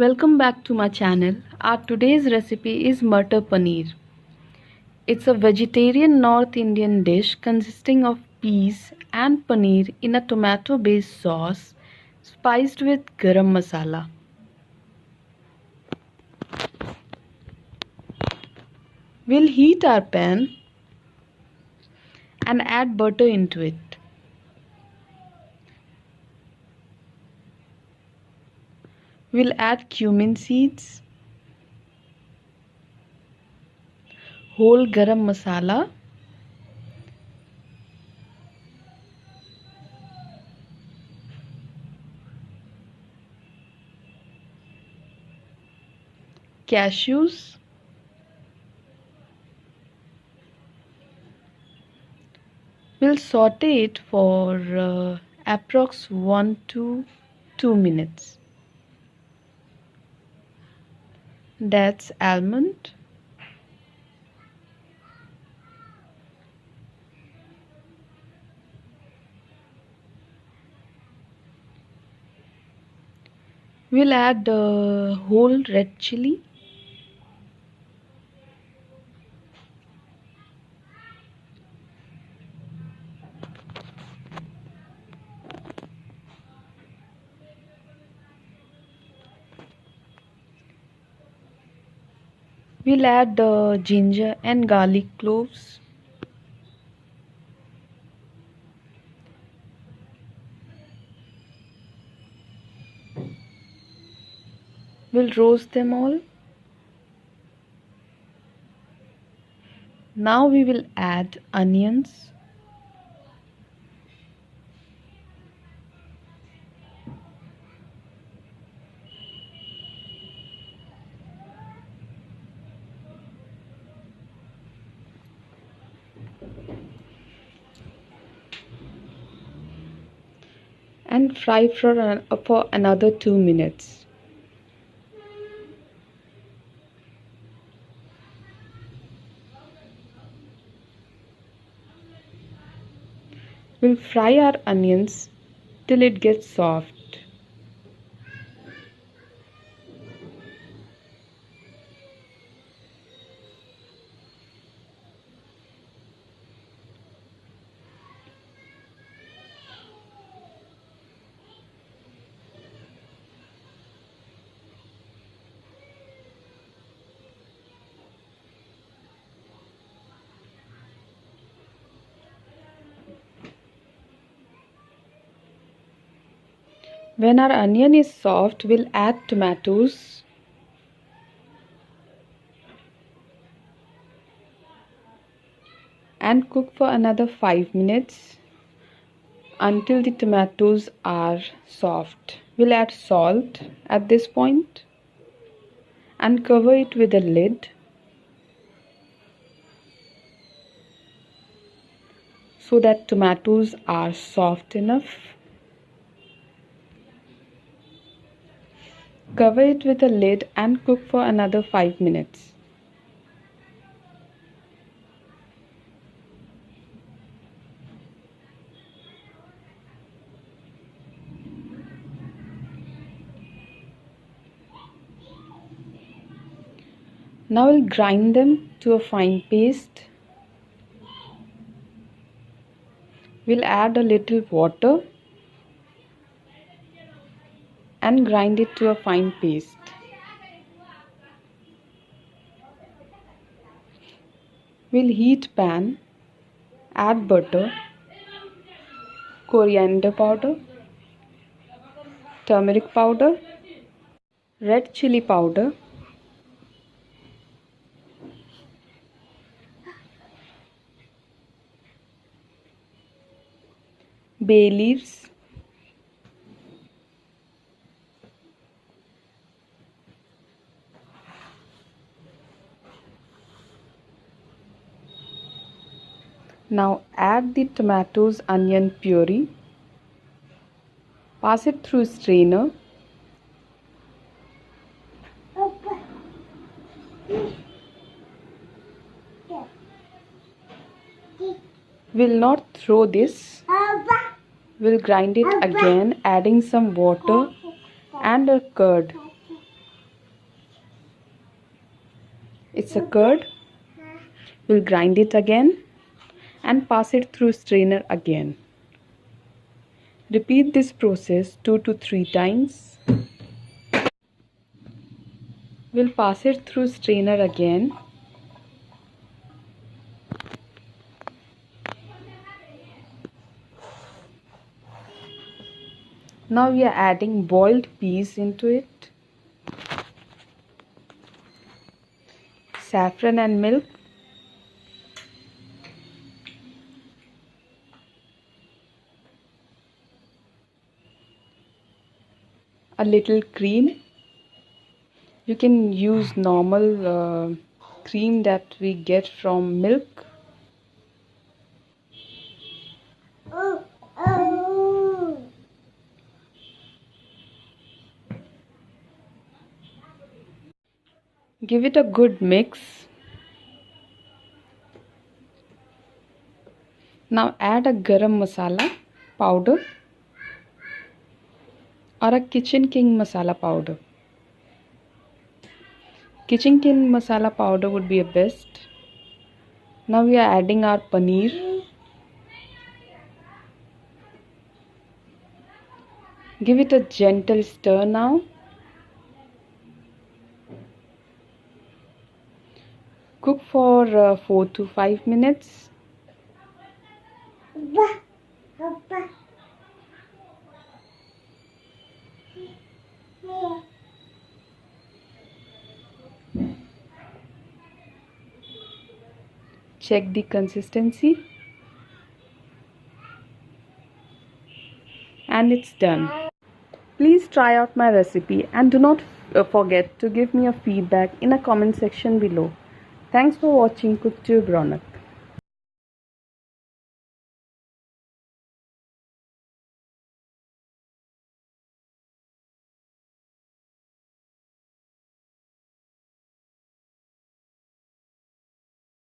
Welcome back to my channel. Our today's recipe is matar paneer. It's a vegetarian North Indian dish consisting of peas and paneer in a tomato based sauce spiced with garam masala. We'll heat our pan and add butter into it. We'll add cumin seeds, whole garam masala, cashews, we'll saute it for approx 1 to 2 minutes. That's almond, we'll add whole red chili, we'll add ginger and garlic cloves, we'll roast them all. Now we will add onions, and fry for another 2 minutes. We'll fry our onions till it gets soft. When our onion is soft, we'll add tomatoes. And cook for another 5 minutes until the tomatoes are soft. We'll add salt at this point and cover it with a lid so that tomatoes are soft enough. Cover it with a lid and cook for another 5 minutes. Now we'll grind them to a fine paste. We'll add a little water and grind it to a fine paste. We'll heat pan, add butter, coriander powder, turmeric powder, red chili powder, bay leaves, now add the tomatoes onion puree, pass it through strainer, we'll not throw this, we'll grind it again adding some water and a curd. It's a curd. We'll grind it again and pass it through strainer again. Repeat this process 2 to 3 times. We'll pass it through strainer again. Now we are adding boiled peas into it, saffron and milk, a little cream. You can use normal cream that we get from milk. Give it a good mix. Now add a garam masala powder or a kitchen king masala powder. Kitchen king masala powder would be a best. Now we are adding our paneer. Give it a gentle stir now. Cook for 4 to 5 minutes. Check the consistency. And it's done. Please try out my recipe and do not forget to give me a feedback in a comment section below. Thanks for watching CookTube Ronak.